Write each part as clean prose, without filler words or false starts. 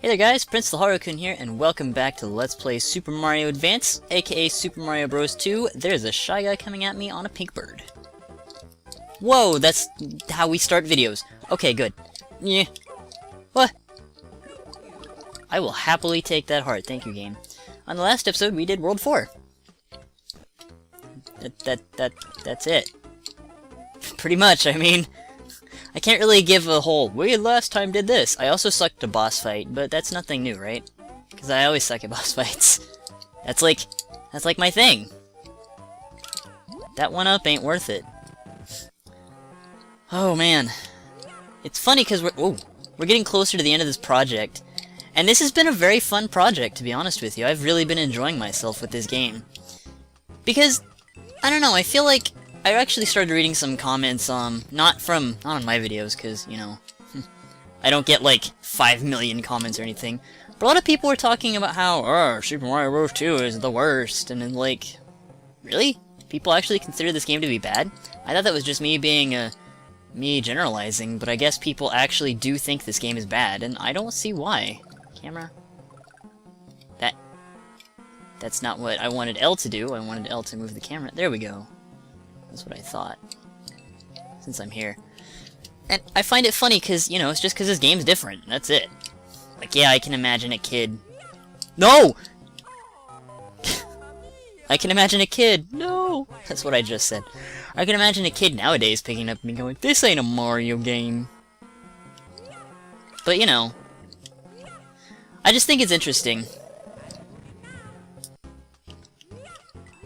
Hey there guys, Prince Laharu-kun here, and welcome back to Let's Play Super Mario Advance, aka Super Mario Bros. 2. There's a Shy Guy coming at me on a pink bird. Whoa, that's how we start videos. Okay, good. Yeah. What? I will happily take that heart, thank you, game. On the last episode, we did World 4. That's it. Pretty much, I mean... I can't really give a whole, we last time did this. I also sucked a boss fight, but that's nothing new, right? Because I always suck at boss fights. That's like my thing. That 1-up ain't worth it. Oh man. It's funny because we're getting closer to the end of this project. And this has been a very fun project, to be honest with you. I've really been enjoying myself with this game. Because, I don't know, I feel like I actually started reading some comments, not on my videos, because, you know, I don't get, like, 5 million comments or anything, but a lot of people were talking about how, oh, Super Mario Bros. 2 is the worst, and then, like, really? People actually consider this game to be bad? I thought that was just me being, me generalizing, but I guess people actually do think this game is bad, and I don't see why. Camera? That's not what I wanted L to do. I wanted L to move the camera. There we go. That's what I thought, since I'm here. And I find it funny because, you know, it's just because this game's different. That's it. Like, yeah, I can imagine a kid... No! I can imagine a kid... No! That's what I just said. I can imagine a kid nowadays picking up and going, this ain't a Mario game. But, you know, I just think it's interesting.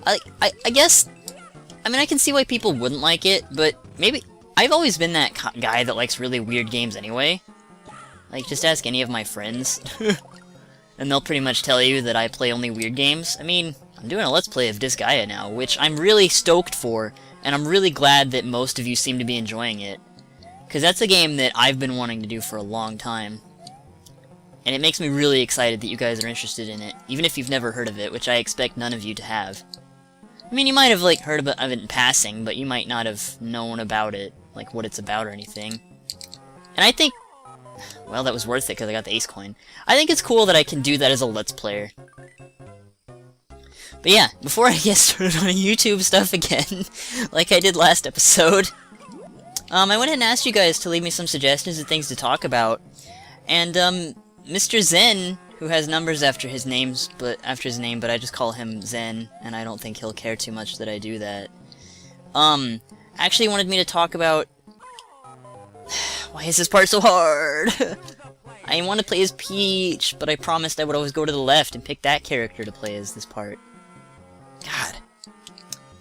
I guess... I mean, I can see why people wouldn't like it, but maybe... I've always been that guy that likes really weird games anyway. Like, just ask any of my friends. And they'll pretty much tell you that I play only weird games. I mean, I'm doing a Let's Play of Disgaea now, which I'm really stoked for, and I'm really glad that most of you seem to be enjoying it. Because that's a game that I've been wanting to do for a long time. And it makes me really excited that you guys are interested in it, even if you've never heard of it, which I expect none of you to have. I mean, you might have, like, heard of it in passing, but you might not have known about it, like, what it's about or anything. And I think... Well, that was worth it, because I got the ace coin. I think it's cool that I can do that as a Let's Player. But yeah, before I get started on YouTube stuff again, like I did last episode, I went ahead and asked you guys to leave me some suggestions of things to talk about. And, Mr. Zen, who has numbers after his name, but I just call him Zen, and I don't think he'll care too much that I do that. Actually wanted me to talk about... Why is this part so hard? I want to play as Peach, but I promised I would always go to the left and pick that character to play as this part.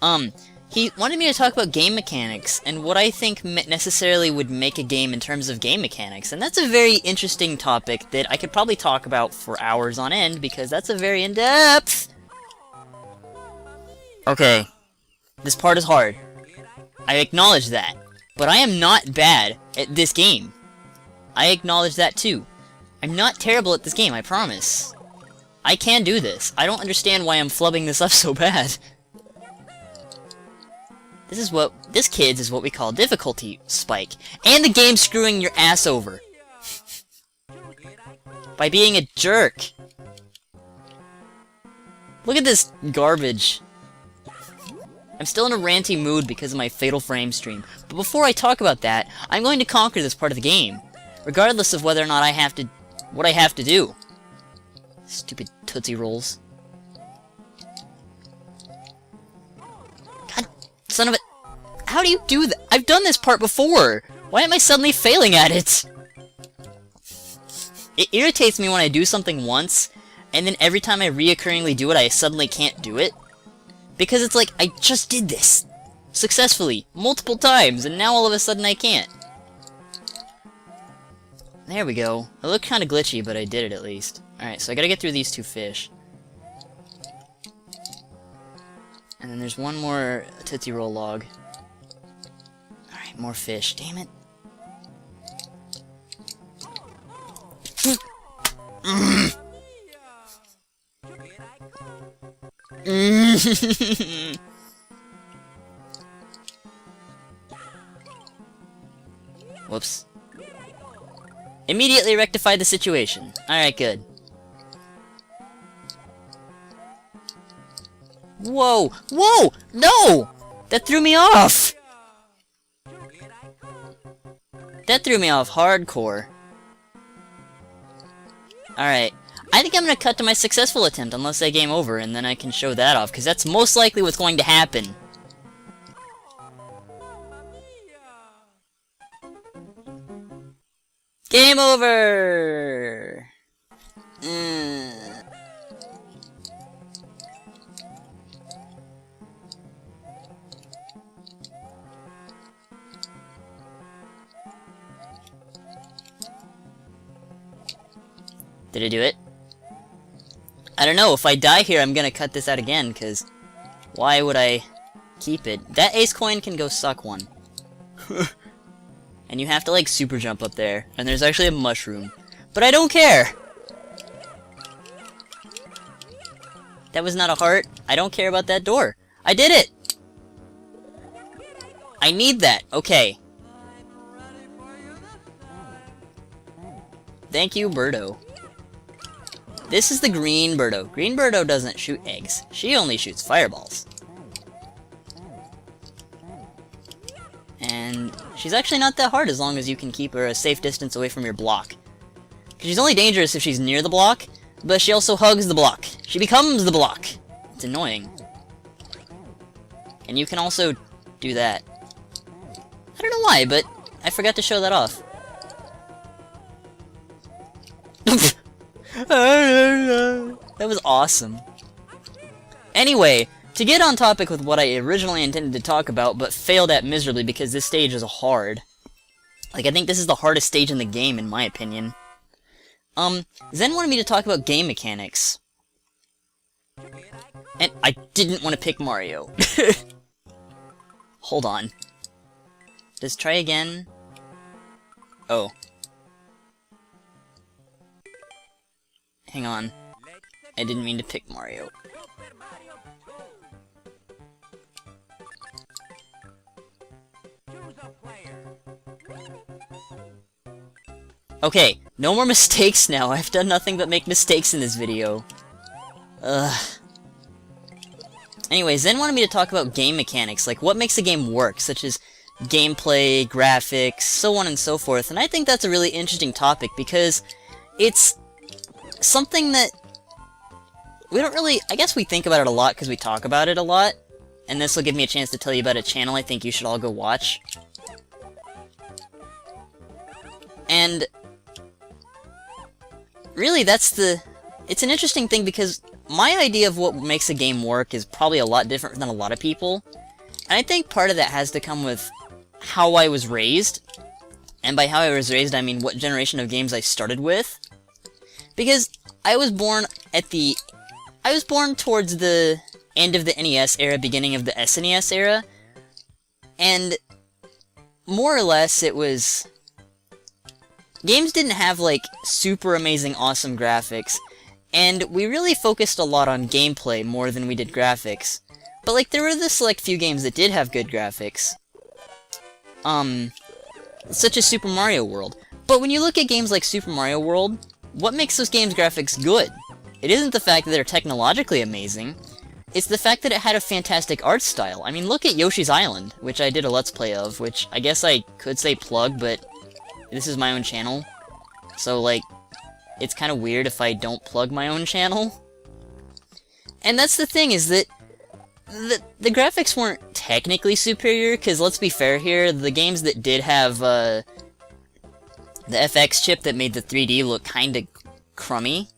God. He wanted me to talk about game mechanics, and what I think necessarily would make a game in terms of game mechanics, and that's a very interesting topic that I could probably talk about for hours on end, because that's a very in-depth... Okay. This part is hard. I acknowledge that. But I am not bad at this game. I acknowledge that too. I'm not terrible at this game, I promise. I can do this. I don't understand why I'm flubbing this up so bad. This, kids, is what we call difficulty spike. And the game screwing your ass over. By being a jerk. Look at this garbage. I'm still in a ranty mood because of my Fatal Frame stream. But before I talk about that, I'm going to conquer this part of the game. Regardless of whether or not I have to... what I have to do. Stupid Tootsie Rolls. God, son of a... How do you do that? I've done this part before! Why am I suddenly failing at it? It irritates me when I do something once, and then every time I reoccurringly do it, I suddenly can't do it. Because it's like, I just did this! Successfully, multiple times, and now all of a sudden I can't. There we go. It looked kinda glitchy, but I did it at least. Alright, so I gotta get through these 2 fish. And then there's one more Tootsie Roll log. Alright, more fish. Damn it. Whoops. Immediately rectify the situation. Alright, good. Whoa! Whoa! No! That threw me off! That threw me off hardcore. Alright. I think I'm gonna cut to my successful attempt unless I game over, and then I can show that off, because that's most likely what's going to happen. Game over! Did I do it? I don't know, if I die here, I'm gonna cut this out again, because why would I keep it? That ace coin can go suck one. And you have to, like, super jump up there. And there's actually a mushroom. But I don't care! That was not a heart. I don't care about that door. I did it! I need that. Okay. Thank you, Birdo. This is the green Birdo. Green Birdo doesn't shoot eggs. She only shoots fireballs. And she's actually not that hard as long as you can keep her a safe distance away from your block. Because she's only dangerous if she's near the block, but she also hugs the block. She becomes the block. It's annoying. And you can also do that. I don't know why, but I forgot to show that off. That was awesome. Anyway, to get on topic with what I originally intended to talk about, but failed at miserably because this stage is hard. Like, I think this is the hardest stage in the game, in my opinion. Zen wanted me to talk about game mechanics. And I didn't want to pick Mario. Hold on. Just try again. Oh. Hang on. I didn't mean to pick Mario. Okay, no more mistakes now. I've done nothing but make mistakes in this video. Ugh. Anyway, Zen wanted me to talk about game mechanics, like what makes a game work, such as gameplay, graphics, so on and so forth, and I think that's a really interesting topic because it's something that we don't really... I guess we think about it a lot because we talk about it a lot, and this will give me a chance to tell you about a channel I think you should all go watch. And really, it's an interesting thing because my idea of what makes a game work is probably a lot different than a lot of people. And I think part of that has to come with how I was raised. And by how I was raised, I mean what generation of games I started with. Because I was born towards the end of the NES era, beginning of the SNES era. And more or less, it was... games didn't have, like, super amazing, awesome graphics, and we really focused a lot on gameplay more than we did graphics. But, like, there were the select few games that did have good graphics. Such as Super Mario World. But when you look at games like Super Mario World, what makes those games' graphics good? It isn't the fact that they're technologically amazing, it's the fact that it had a fantastic art style. I mean, look at Yoshi's Island, which I did a Let's Play of, which I guess I could say plug, but this is my own channel, so, like, it's kind of weird if I don't plug my own channel. And that's the thing, is that the graphics weren't technically superior, because let's be fair here, the games that did have, the FX chip that made the 3D look kinda crummy.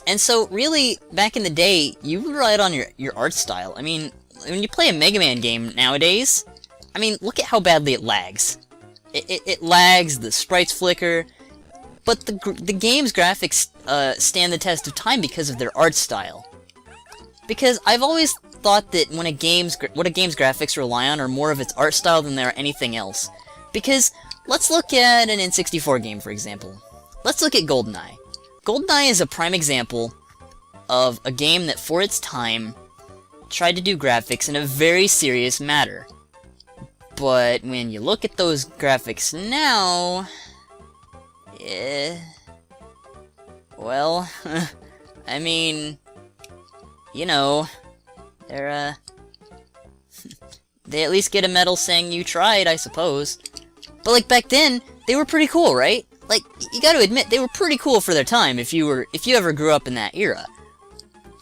And so, really, back in the day, you relied on your art style. I mean, when you play a Mega Man game nowadays, I mean, look at how badly it lags. It lags, the sprites flicker, but the game's graphics stand the test of time because of their art style. Because I've always thought that what a game's graphics rely on are more of its art style than they are anything else. Because, let's look at an N64 game, for example. Let's look at GoldenEye. GoldenEye is a prime example of a game that, for its time, tried to do graphics in a very serious matter. But when you look at those graphics now, Yeah. Well, I mean, you know, they're, they at least get a medal saying you tried, I suppose. But, like, back then, they were pretty cool, right? Like, you gotta admit, they were pretty cool for their time if you ever grew up in that era.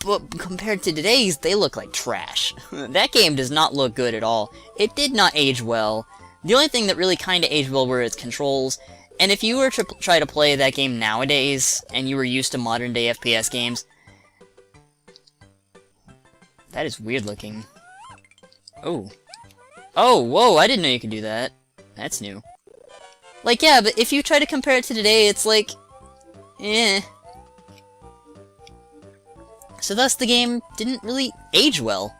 But compared to today's, they look like trash. That game does not look good at all. It did not age well. The only thing that really kinda aged well were its controls, and if you were to try to play that game nowadays, and you were used to modern-day FPS games... That is weird looking. Oh. Oh, whoa, I didn't know you could do that. That's new. Like, yeah, but if you try to compare it to today, it's like... eh. So thus, the game didn't really age well.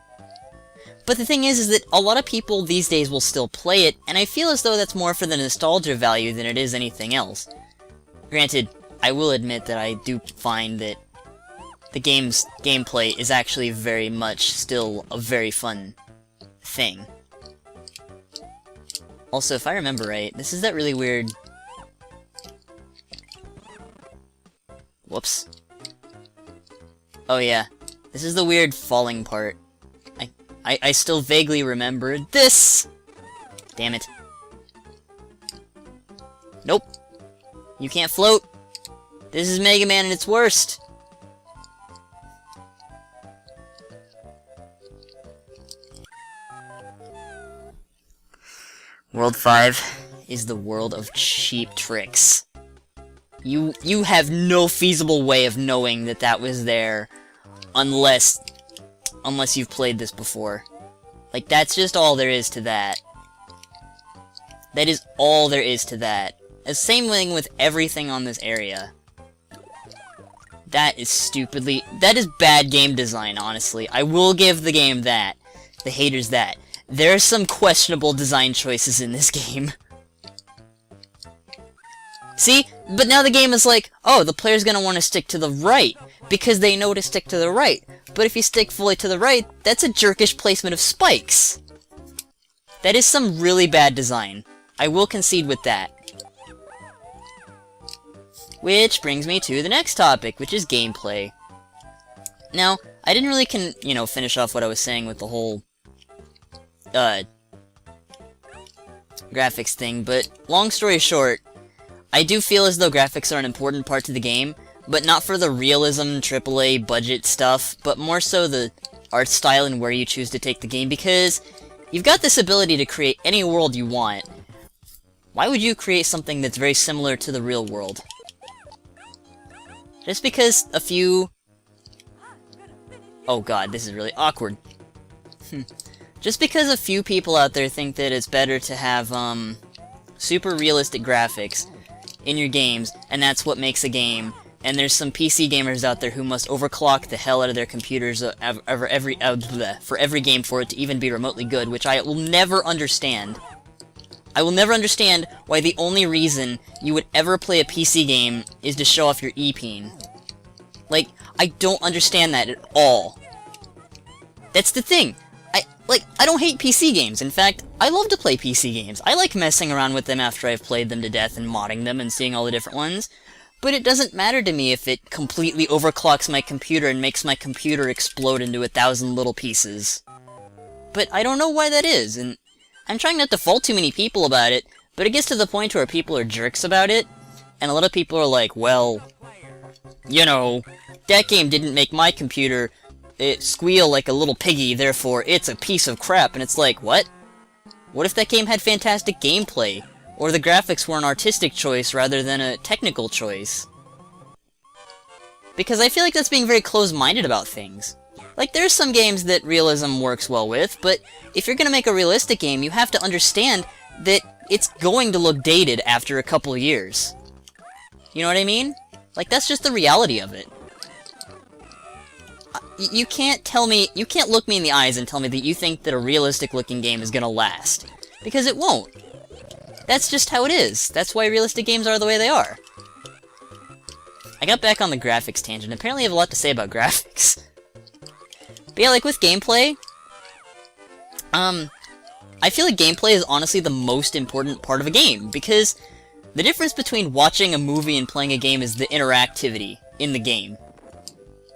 But the thing is that a lot of people these days will still play it, and I feel as though that's more for the nostalgia value than it is anything else. Granted, I will admit that I do find that the game's gameplay is actually very much still a very fun thing. Also, if I remember right, this is that really weird... Whoops. Oh yeah, this is the weird falling part. I still vaguely remember this! Damn it. Nope. You can't float. This is Mega Man at its worst. World 5 is the world of cheap tricks. You have no feasible way of knowing that that was there unless you've played this before. Like, that's just all there is to that. That is all there is to that. The same thing with everything on this area. That is stupidly... That is bad game design, honestly. I will give the game that. The haters that. There are some questionable design choices in this game. See? But now the game is like, oh, the player's gonna want to stick to the right, because they know to stick to the right. But if you stick fully to the right, that's a jerkish placement of spikes. That is some really bad design. I will concede with that. Which brings me to the next topic, which is gameplay. Now, I didn't really finish off what I was saying with the whole graphics thing, but long story short, I do feel as though graphics are an important part to the game, but not for the realism, AAA budget stuff, but more so the art style and where you choose to take the game, because you've got this ability to create any world you want. Why would you create something that's very similar to the real world? Just because a few... Oh god, this is really awkward. Just because a few people out there think that it's better to have, super realistic graphics in your games, and that's what makes a game, and there's some PC gamers out there who must overclock the hell out of their computers for every game for it to even be remotely good, which I will never understand. I will never understand why the only reason you would ever play a PC game is to show off your E-peen. Like, I don't understand that at all. That's the thing. I don't hate PC games. In fact, I love to play PC games. I like messing around with them after I've played them to death and modding them and seeing all the different ones. But it doesn't matter to me if it completely overclocks my computer and makes my computer explode into 1,000 little pieces. But I don't know why that is, and I'm trying not to fault too many people about it, but it gets to the point where people are jerks about it, and a lot of people are like, well, you know, that game didn't make my computer squeal like a little piggy, therefore it's a piece of crap, and it's like, what? What if that game had fantastic gameplay? Or the graphics were an artistic choice rather than a technical choice? Because I feel like that's being very close-minded about things. Like, there's some games that realism works well with, but if you're gonna make a realistic game, you have to understand that it's going to look dated after a couple of years. You know what I mean? Like, that's just the reality of it. You can't look me in the eyes and tell me that you think that a realistic-looking game is gonna last. Because it won't. That's just how it is. That's why realistic games are the way they are. I got back on the graphics tangent. Apparently I have a lot to say about graphics. But yeah, like with gameplay, I feel like gameplay is honestly the most important part of a game, because The difference between watching a movie and playing a game is the interactivity in the game.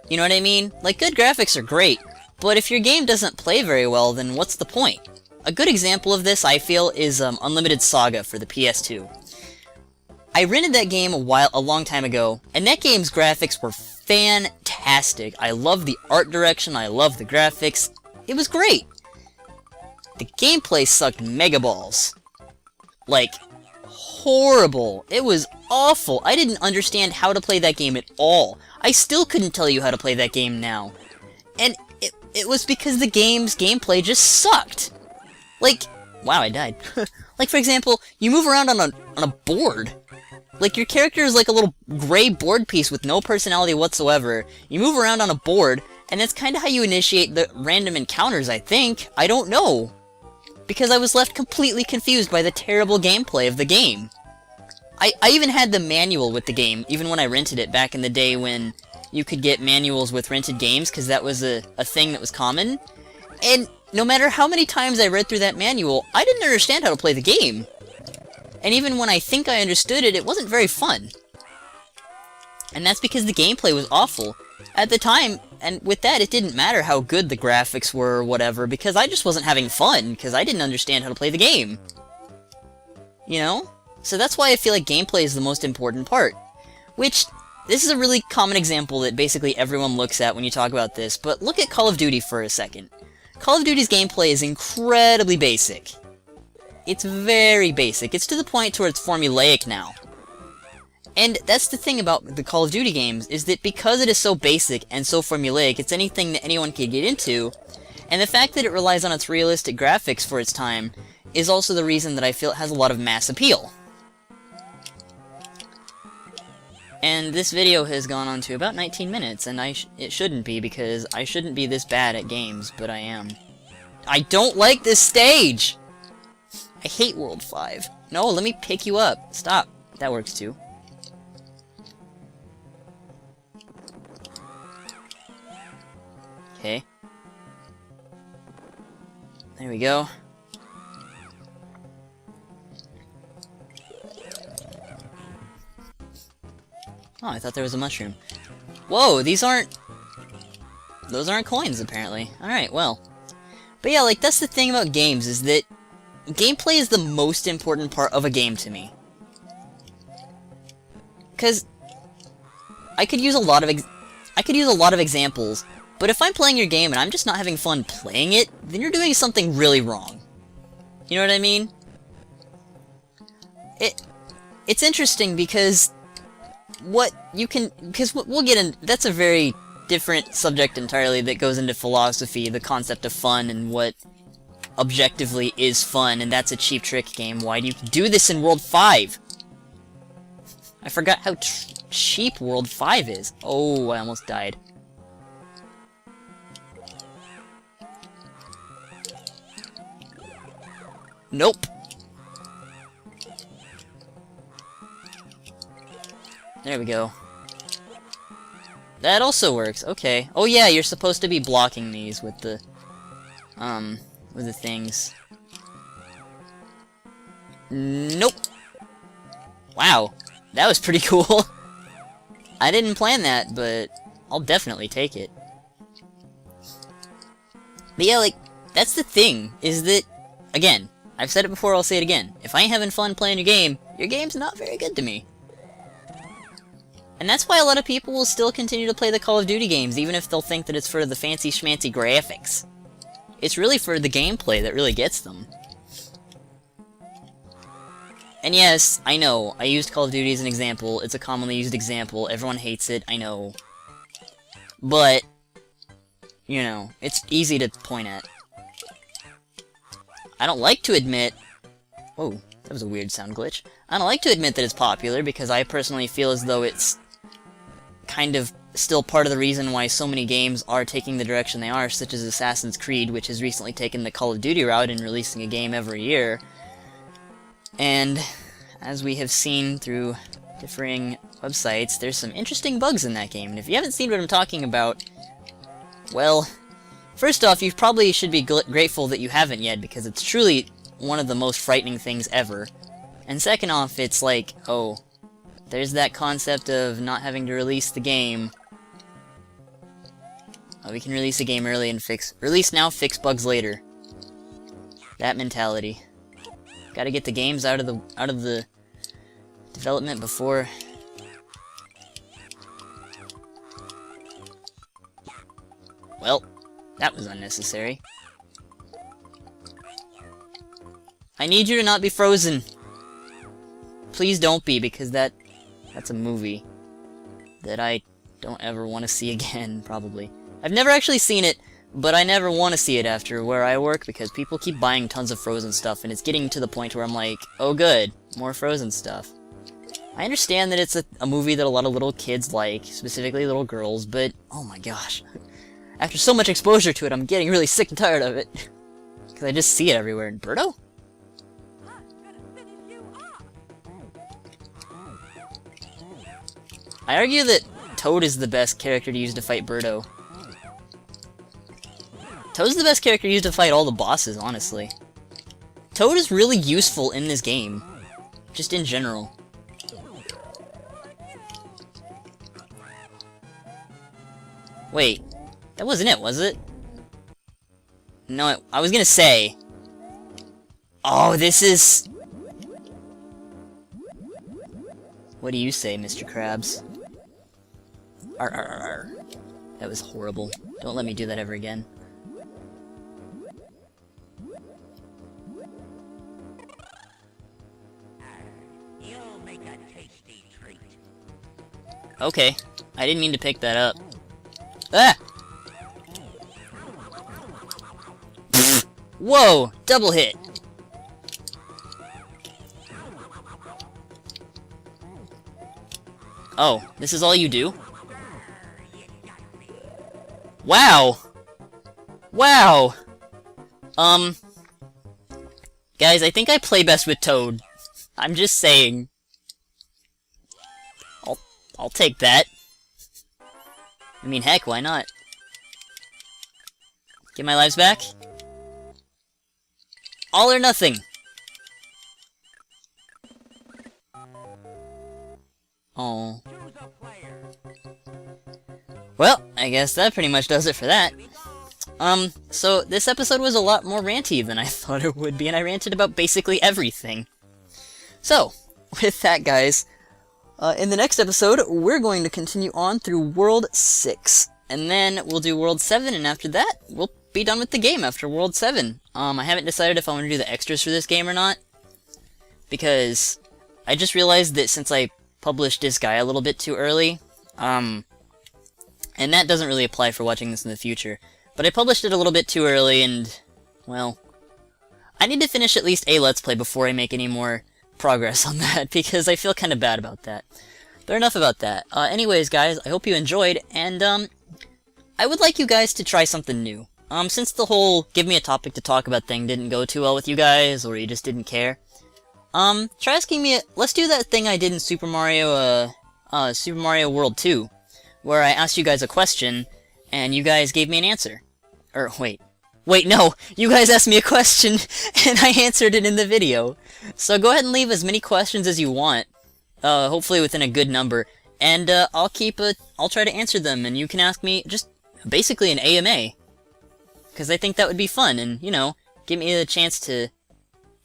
You know what I mean? Like, good graphics are great, but if your game doesn't play very well, then what's the point? A good example of this, I feel, is Unlimited Saga for the PS2. I rented that game a long time ago, and that game's graphics were fantastic. I loved the art direction, I loved the graphics. It was great. The gameplay sucked mega balls. Like, horrible. It was awful. I didn't understand how to play that game at all. I still couldn't tell you how to play that game now. And it was because the game's gameplay just sucked. Like, wow, I died. Like, for example, you move around on a board. Like, your character is like a little gray board piece with no personality whatsoever. You move around on a board, and that's kind of how you initiate the random encounters, I think. I don't know. Because I was left completely confused by the terrible gameplay of the game. I even had the manual with the game, even when I rented it back in the day when you could get manuals with rented games, because that was a thing that was common. And no matter how many times I read through that manual, I didn't understand how to play the game. And even when I think I understood it, it wasn't very fun. And that's because the gameplay was awful. At the time, and with that, it didn't matter how good the graphics were or whatever, because I just wasn't having fun, because I didn't understand how to play the game. You know? So that's why I feel like gameplay is the most important part. Which, this is a really common example that basically everyone looks at when you talk about this, but look at Call of Duty for a second. Call of Duty's gameplay is incredibly basic. It's very basic. It's to the point to where it's formulaic now. And that's the thing about the Call of Duty games, is that because it is so basic and so formulaic, it's anything that anyone can get into, and the fact that it relies on its realistic graphics for its time is also the reason that I feel it has a lot of mass appeal. And this video has gone on to about 19 minutes, and it shouldn't be, because I shouldn't be this bad at games, but I am. I don't like this stage! I hate World 5. No, let me pick you up. Stop. That works too. Okay. There we go. Oh, I thought there was a mushroom. Whoa, those aren't coins, apparently. Alright, well. But yeah, like, that's the thing about games, is that gameplay is the most important part of a game to me. Because I could use a lot of examples, but if I'm playing your game and I'm just not having fun playing it, then you're doing something really wrong. You know what I mean? It's interesting because we'll get in, that's a very different subject entirely that goes into philosophy, the concept of fun and what objectively is fun, and that's a cheap trick game. Why do you do this in World 5? I forgot how cheap World 5 is. Oh, I almost died. Nope. There we go. That also works, okay. Oh yeah, you're supposed to be blocking these with the things. Nope. Wow, that was pretty cool. I didn't plan that, but I'll definitely take it. But yeah, like, that's the thing, is that, again, I've said it before, I'll say it again. If I ain't having fun playing your game's not very good to me. And that's why a lot of people will still continue to play the Call of Duty games, even if they'll think that it's for the fancy schmancy graphics. It's really for the gameplay that really gets them. And yes, I know, I used Call of Duty as an example. It's a commonly used example. Everyone hates it, I know. But, you know, it's easy to point at. I don't like to admit... Whoa, that was a weird sound glitch. I don't like to admit that it's popular, because I personally feel as though it's kind of still part of the reason why so many games are taking the direction they are, such as Assassin's Creed, which has recently taken the Call of Duty route in releasing a game every year. And, as we have seen through differing websites, there's some interesting bugs in that game, and if you haven't seen what I'm talking about, well, first off, you probably should be grateful that you haven't yet, because it's truly one of the most frightening things ever. And second off, it's like, oh, there's that concept of not having to release the game. Oh, we can release a game early and release now, fix bugs later. That mentality. Gotta get the games out of the development before. Well, that was unnecessary. I need you to not be frozen. Please don't be, because that's a movie that I don't ever want to see again, probably. I've never actually seen it, but I never want to see it after where I work, because people keep buying tons of Frozen stuff, and it's getting to the point where I'm like, oh good, more Frozen stuff. I understand that it's a movie that a lot of little kids like, specifically little girls, but oh my gosh. After so much exposure to it, I'm getting really sick and tired of it. Because I just see it everywhere. And Birdo? I argue that Toad is the best character to use to fight Birdo. Toad's the best character to use to fight all the bosses, honestly. Toad is really useful in this game. Just in general. Wait. That wasn't it, was it? No, I was gonna say... Oh, this is... What do you say, Mr. Krabs? Arr, arr, arr, arr. That was horrible. Don't let me do that ever again. You'll make a tasty treat. Okay. I didn't mean to pick that up. Ah! Whoa! Double hit! Oh, this is all you do? Wow! Wow! Guys, I think I play best with Toad. I'm just saying. I'll take that. I mean, heck, why not? Get my lives back? All or nothing! Oh. Well, I guess that pretty much does it for that. So this episode was a lot more ranty than I thought it would be, and I ranted about basically everything. So, with that, guys, in the next episode, we're going to continue on through World 6. And then we'll do World 7, and after that, we'll be done with the game after World 7. I haven't decided if I want to do the extras for this game or not, because I just realized that since I published this guy a little bit too early, and that doesn't really apply for watching this in the future, but I published it a little bit too early, and, well, I need to finish at least a Let's Play before I make any more progress on that, because I feel kind of bad about that. But enough about that. Anyways, guys, I hope you enjoyed, and, I would like you guys to try something new. Since the whole give me a topic to talk about thing didn't go too well with you guys, or you just didn't care, try asking me, let's do that thing I did in Super Mario World 2, where I asked you guys a question, and you guys gave me an answer. Or, wait, no, you guys asked me a question, and I answered it in the video. So go ahead and leave as many questions as you want, hopefully within a good number, and, I'll try to answer them, and you can ask me just basically an AMA. Because I think that would be fun, and, you know, give me a chance to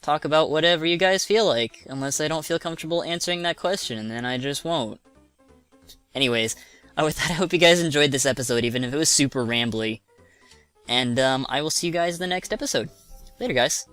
talk about whatever you guys feel like, unless I don't feel comfortable answering that question, and then I just won't. Anyways, with that, I hope you guys enjoyed this episode, even if it was super rambly. And, I will see you guys in the next episode. Later, guys.